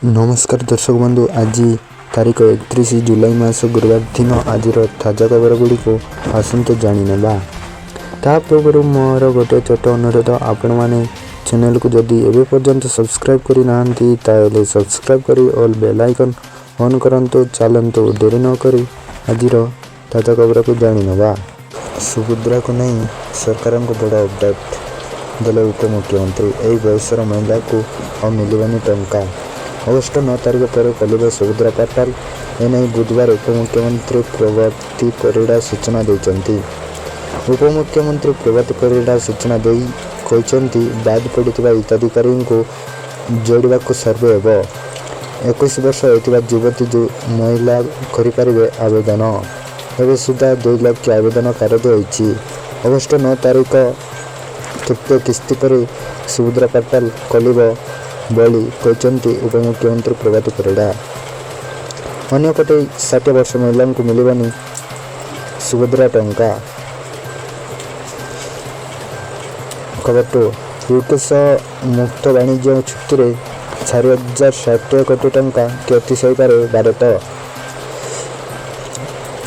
नमस्कार दर्शक बंधु, आज तारीख 31 जुलाई मास गुरुवार दिन आज ताजा खबर गुड़ी को आसतु जाणीने। ता पूर्व मोर गोटे छोट अनुरोध, आपण मैंने चैनल को जदि एवं पर्यंत सब्सक्राइब करना ताले सब्सक्राइब कर ऑल बेल आइकन ऑन करंतु। चलतु देरी न करी आज ताजा खबर को जाणीने। सुभद्रा को नहीं सरकार को बड़ अपडेट देले उपमुख्यमंत्री। यही बयसर महिला को और मिलवानी टंका। अगस्ट 9 तारिख पर कलिब सुभद्रा पोर्टाल एने बुधवार उपमुख्यमंत्री प्रभाती परिड़ा सूचना देते। उपमुख्यमंत्री प्रभाती परिड़ा सूचना दे कहते बाद पड़ा हिताधिकारी को जोड़ा सर्वे हे। 21 वर्ष होता युवती जो महिला करें आवेदन। एवं सुधा 2 लाख आवेदन कार्य होती। अगस्ट 9 तारिख तृतीय किस्ती पर सुभद्रा पोर्टाल कलिब बोली कहते उपमुख्यमंत्री प्रभाती परिड़ा। अन्यपटे 60 वर्ष महिला को मिलवानी सुभद्रा टंका। खबर 2 यूके मुक्त वाणिज्य चुक्ति 4060 कोटी टंका क्षति सहीपारे भारत।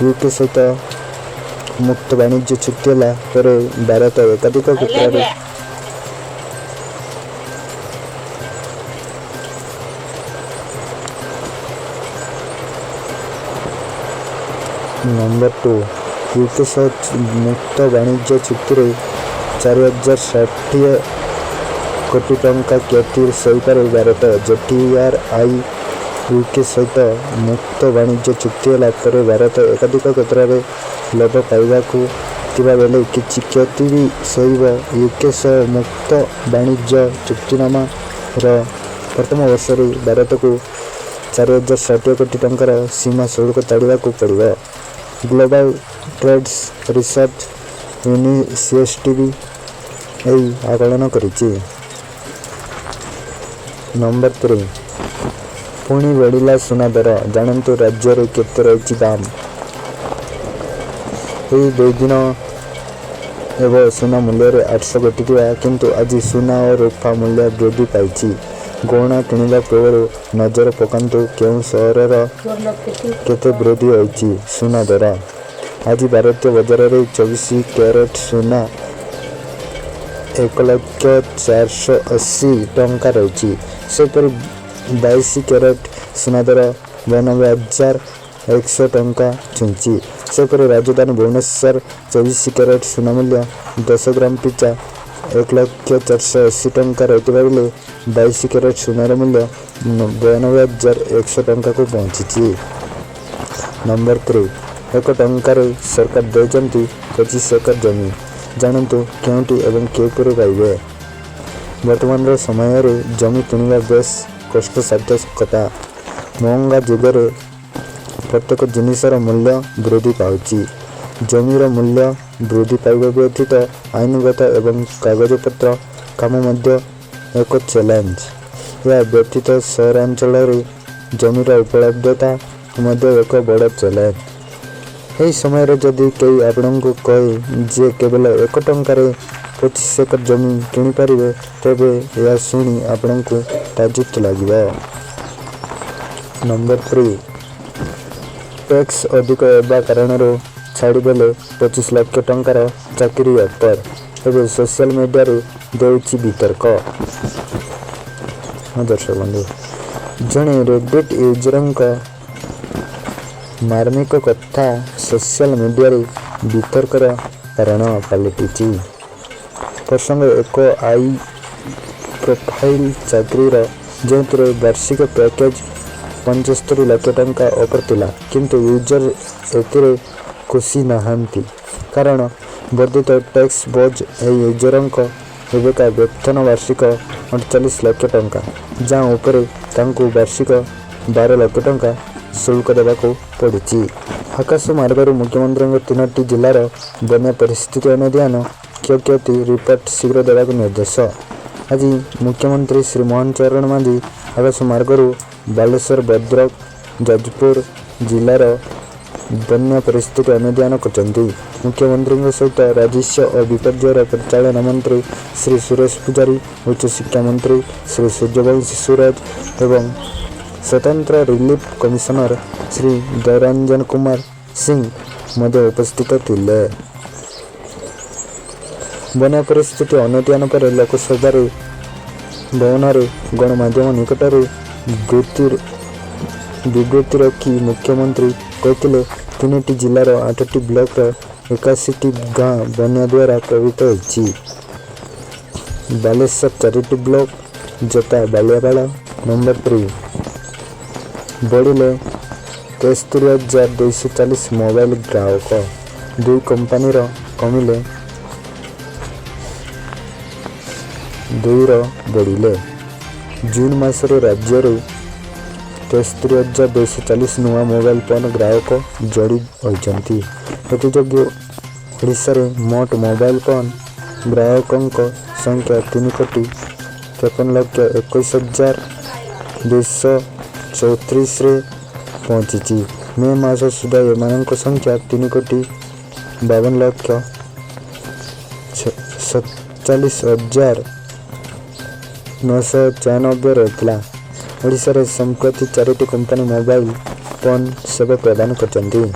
यूके सहित मुक्त वाणिज्य चुक्ति है पर भारत एकाधिक क्षेत्र नंबर 2 यूके मुक्त वाणिज्य चुक्ति 4060 कोटी टंका क्षति सहीपारे भारत। JTRI यूके सहित मुक्त वाणिज्य चुक्ति है पर भारत एकाधिक क्षेत्र में लाभ पाइबा बेले किसी क्षति भी सह। यूके मुक्त वाणिज्य चुक्तिनामा प्रथम वर्ष भारत को 4060 कोटी टंकार सीमा शुल्क ताड़ा पड़ो। ग्लोबल ट्रेड्स रिसर्च CSTV यही आकलन करिछि। नंबर 3 पुणी बढ़िला सुना दर। जानतु राज्य में केते रही दाम। यही 2 दिन एवं सुना मूल्य 800 कोटी किंतु आज सुना और रूपा मूल्य वृद्धि पाई। गहना किणवा पूर्व नजर पकांतु केउं सहरर केते वृद्धि होइछि सुना दर। आज भारतीय बजार में 24 कैरेट सुना 1,04,80,000 टंका रही। सेपरि 22 कैरेट सुना दर 92,100 टंका छुंची। सेपरि राजधानी भुवनेश्वर 24 कैरेट सुना मूल्य 10 ग्राम पिछा 1,04,80,000 टंका रही बेले 22 कैरेट सुनार मूल्य 92,100 टंका को पहुंची। नंबर 3 1 टंकार सरकार देते 25 एकर जमी। जानतु क्योंटी एवं किपर पाइबे। वर्तमान समय जमी किणवा बेस कष्टसाध्य कथा। महंगा जुगर प्रत्येक जिनिसर मूल्य वृद्धि पाउची। जमीर मूल्य वृद्धि पाइबा व्यतीत आईनगत एवं कागजपत्र काम मध्य एक चैलेंज। या व्यतीत सहरांचल जमीर उपलब्धता मध्य एक बड़ चैलेंज। यही समय जदि कई आपण को कहे जे केवल 1 टंकार 25 एकर जमी किनीपारे तेबे यह शुणी आपण को ताजुब लगे। नंबर 3 टैक्स अधिक होगा कारण छाड़देले 25 लाख टंकार चाकरी ऑफर। एवं सोशल मीडिया देउछि वितर्क। दर्शक बंधु, जड़े रेडिट यूजर मार्मिक कथा सोशल मीडिया वितर्कर कारण पलटि। प्रसंग 1 हाई प्रोफाइल चाकरीर जो वार्षिक पैकेज 75 लाख टंका ऑफर थिला किंतु यूजर एतिरे खुशी नहांती कारण वर्धित टैक्स बोझ यूजर एवं वेतन वार्षिक 48 लाख टंका जहाँ उपरे तांको वार्षिक 12 लाख टंका शुल्क देवाको पड़ी। आकाश मार्गर मुख्यमंत्री 3टी जिलार बन्या परिस्थिति अनुध्यान क्षयक्षति रिपोर्ट शीघ्र देवाक निर्देश। आज मुख्यमंत्री श्री मोहन चरण मांझी आकाश मार्गर बालेश्वर भद्रक जाजपुर जिलार बन्या परिस्थिति अनुध्यान करछन्ती। मुख्यमंत्री सहित राजस्व और विपर्यय परिचालन मंत्री श्री सुरेश पुजारी, उच्च शिक्षा मंत्री श्री सूर्यवंशी सूरज एवं स्वतंत्र रिलीफ कमिशनर श्री दयरंजन कुमार सिंह मध्य उपस्थित थिले। बन्या परिस्थिति अनुध्यान पर लोकसभा भवन में गणमाध्यम निकट विवृत्ति रखी मुख्यमंत्री कहते 3टी जिलार 8टी ब्लॉक 81टी गाँ बन्या द्वारा प्रभावित होती। बालेश्वर 4टी ब्लॉक जता बालियापाड़ा नंबर 3 बढ़िले 73,240 मोबाइल ग्राहक 2 कंपानी कमिले 2 बढ़िले। जून मासरे राज्य 73,240 नुआ मोबाइल फोन ग्राहक जोड़ी होती। प्रतियोग्य ओडिशा रे मोट मोबाइल फोन ग्राहकों संख्या 3,53,21,234 रे पहुंची। मे मास सुधा एमानक संख्या 3,52,47,996 रहता। ओडिशा रे संप्रति 4टी कंपनी मोबाइल फोन सेवा प्रदान करछन्ती।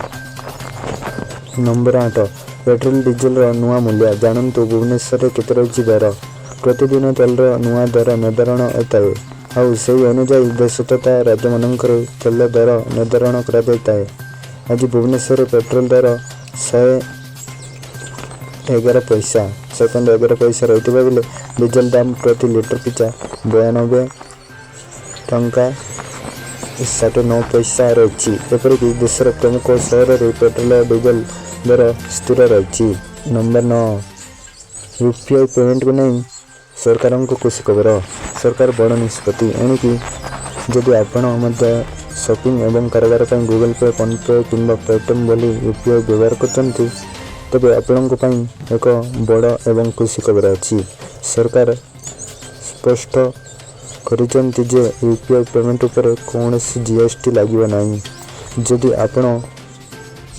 नंबर 8 पेट्रोल डीजेल नुआ मूल्य जानतु भुवनेश्वर केते रही दर। प्रतिदिन तेल नुआ दर निर्धारण होता है आउ से अनुजाई देश तथा राज्य मानकर तेल दर निर्धारण करा जाता है। आज भुवनेश्वर पेट्रोल दर 111 पैसा सेकंड 11 पैसा रही बेले डीजेल दाम प्रति लिटर पिछा 92 टंका 69 पैसा रही। एपरिक देशर प्रमुख सहर में पेट्रोल डीजेल दर स्थिर रही। नंबर 9 यूपीआई पेमेंट को नहीं सरकार को खुशी खबर। सरकार बड़ निष्पत्ति एणिकी जदि आपण शॉपिंग एवं कारोबार गूगल पे फोन पे कि पेटीएम भली यूपीआई व्यवहार करते तेरे आपण एक बड़ एवं खुशी खबर अच्छी। सरकार स्पष्ट करिसेंति जे यूपीआई पेमेंट उपर कौन जीएसटी लगे ना। जदि आपण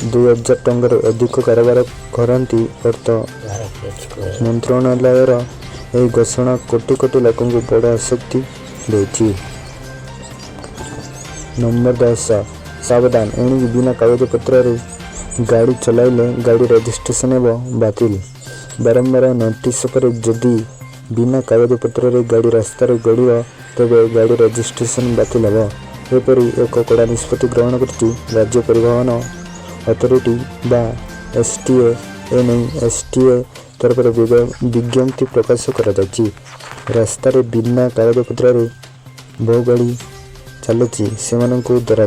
2,000 टंकार अधिक कारोबार करती अर्थ मंत्रालयर यह घोषणा कोटी कोटी लोक बड़ आसक्ति देती। नंबर 10 सावधान एणिक बिना कागज पत्र गाड़ी चलाइले गाड़ी रजिस्ट्रेशन एवं बातिल। बारंबार नोटिस पर जदि बिना कागज पत्र गाड़ी रास्ता गड़ तेरे गाड़ी रजिस्ट्रेशन बातिल हे। एपरी एक कड़ा निष्पत्ति ग्रहण करती राज्य परिवहन अथॉरिटी बा एसटीए। एने एसटीए तरफ विज्ञप्ति प्रकाश करा रास्तार बिना कागज पत्र बहु गाड़ी चलुची से धरा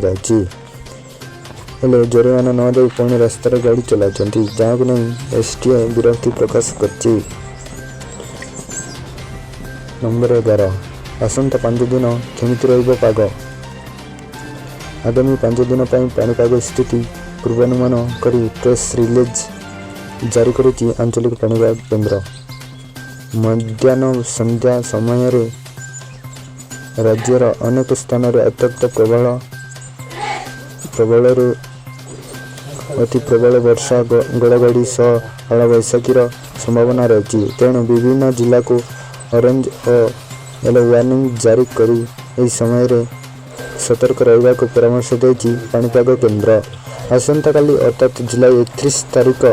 हेले जरिमाना न दे पुणी रास्तार गाड़ी चलाउछन्ती जहाँ को नहीं एसटीए विरक्ति प्रकाश करछि। नंबर 11 आसंता 5 दिन केमिति रहिबो पाग। आगामी 5 दिन पाणीपाग स्थिति पूर्वानुमान करी प्रेस रिलीज जारी करिछि आंचलिक पाणीपाग केन्द्र। मध्याह्न संध्या समय राज्यर अनेक स्थान अत्यंत प्रबल अति प्रबल वर्षा घड़घड़ी सह काल बैशाखीर संभावना रही। तेणु विभिन्न जिला को ऑरेंज और येलो वार्निंग जारी करी यह समय सतर्क रहिबा को परामर्श देछि पाणीपाग केन्द्र। आसंता काली अर्थात जुलाई 31 तारिख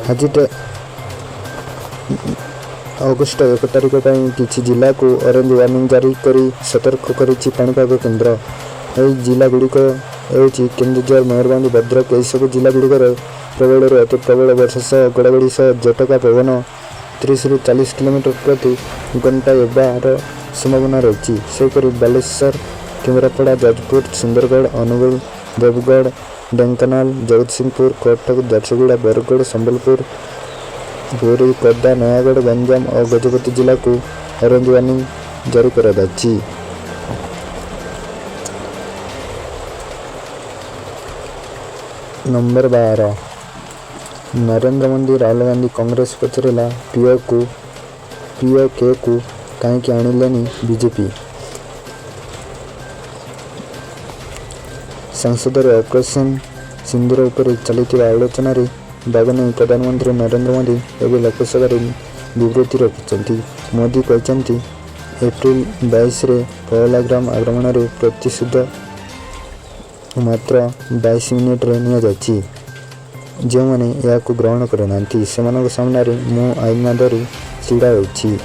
आज अगस्ट 1 तारिख किसी जिला को ऑरेंज वार्निंग जारी करी सतर्क करिछि पाणीपाग केन्द्र। यह जिला गुड़िक केन्दुझर मयूरभंज भद्रक यह सब जिला गुड़िक प्रबल अति प्रबल वर्षा सह घड़घड़ी सह झटका पवन 30 ରୁ 40 किलोमीटर प्रति घंटा हेबार संभावना रही। सेपरी बालेश्वर केन्द्रापड़ा जाजपुर सुंदरगढ़ अनुगुल देवगढ़ ढेंकानाल जगतसिंहपुर कटक झारसुगुड़ा बरगढ़ संबलपुर पुरी खोर्धा नयागढ़ गंजाम और गजपति जिला को ऑरेंज वार्निंग जारी करा जाछि। नंबर 12 नरेंद्र मोदी राहुल गांधी कांग्रेस पचरेला पीओके को कहीं आणिलेनी बीजेपी। संसद ऑपरेशन सिंदूर उपर चलती आलोचन भाग नहीं प्रधानमंत्री नरेंद्र मोदी एवं लोकसभा विवृत्ति रखिंट। मोदी कहते एप्रिल 22 पहलगाम आक्रमण प्रतिशोध मात्र 22 मिनिट नि जो मैंने यहाँ ग्रहण करना से सामने मुँह आईना धरी छिड़ा होछि।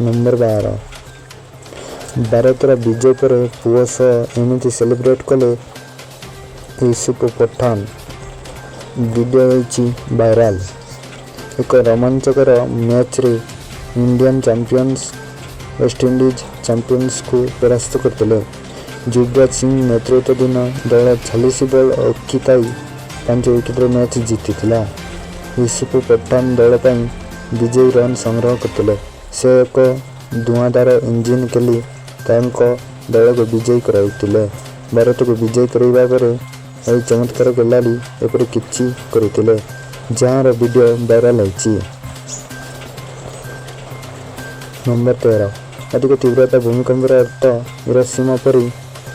नंबर 12 भारतर विजय पर पुओ सह एमती सेलिब्रेट कले यूसुफ पठान। Video viral. एक रोमांचकर मैच रे इंडियन चैंपियंस वेस्टइंडीज चैंपियंस को परास्त करते। युवराज सिंह नेतृत्वाधीन दल 40 बॉल अटकिताई 5 विकेट मैच जीति। यूसुफ पठान दल पर विजयी रन संग्रह करते। से एक धुआंधार इंजिन खेली दल को विजयी कराइतिले। भारत को विजयी करने पर यह चमत्कार खेलाड़ी एपरी किछि करथिले जहां वीडियो वायरल होछि। नंबर 13 अधिक तीव्रता भूमिकंपर अर्थ हिरोशिमा परी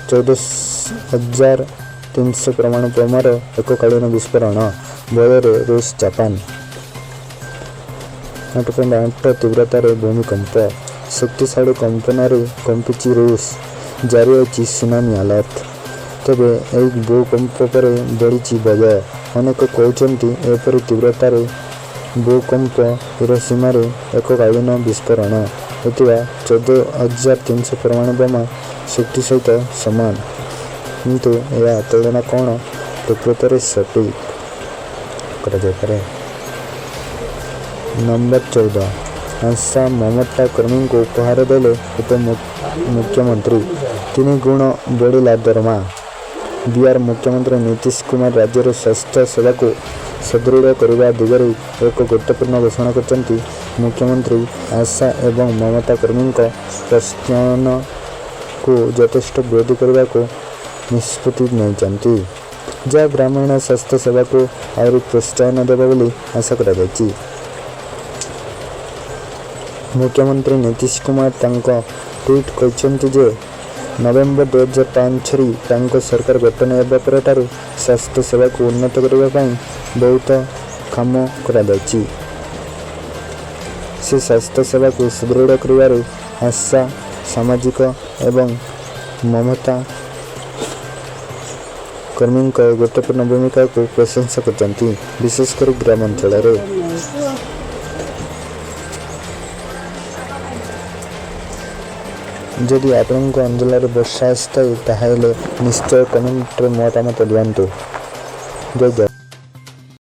14,300 परमाणु बोमार एककालीन विस्फोरण। बଳରେ रूस जापान। 8.8 तीव्रतार भूमिकंप शक्तिशाली कंपन कंपिची रूस। जारी अच्छी सुनामी अलर्ट। तेबे एक भूकंप पर बढ़ी बज। अनेक कहते एपरी तीव्रतार भूकंप हिरोशिमा एककालीन विस्फोरण होता 14,300 परमाणु बोमा शक्ति सहित समान। किंतु यह तुलना कौन प्रकृत में सटीक करे। नंबर 14 आशा ममता कर्मी को उपहार देले उपमुख्यमंत्री 3 गुण बढ़िला दरमा। बिहार मुख्यमंत्री नीतीश कुमार राज्यर स्वास्थ्य सेवा को सुदृढ़ करने दिगरे एक गुरुत्वपूर्ण घोषणा करते। मुख्यमंत्री आशा एवं ममता कर्मी प्रश्न को यथेष्ट वृद्धि करने को निष्पत्ति नहीं जहाँ ग्रामीण स्वास्थ्य सेवा को आहरी प्रोत्साहन देवा बोली आशा करा जायछि। मुख्यमंत्री नीतीश कुमार ट्वीट कहते जे नवेम्बर 2005 सरकार गठन होगा पर स्वास्थ्य सेवा को उन्नत करने बहुत काम करा जायछि। से स्वास्थ्य सेवा को सुदृढ़ करने आशा सामाजिक एवं ममता कर्मी गुरुत्वपूर्ण भूमिका को प्रशंसा करते विशेषकर ग्रामांचल। जदि आपंक अंचल वर्षा आए निश्चय कमेंट मतामत दिंतु। जय जय।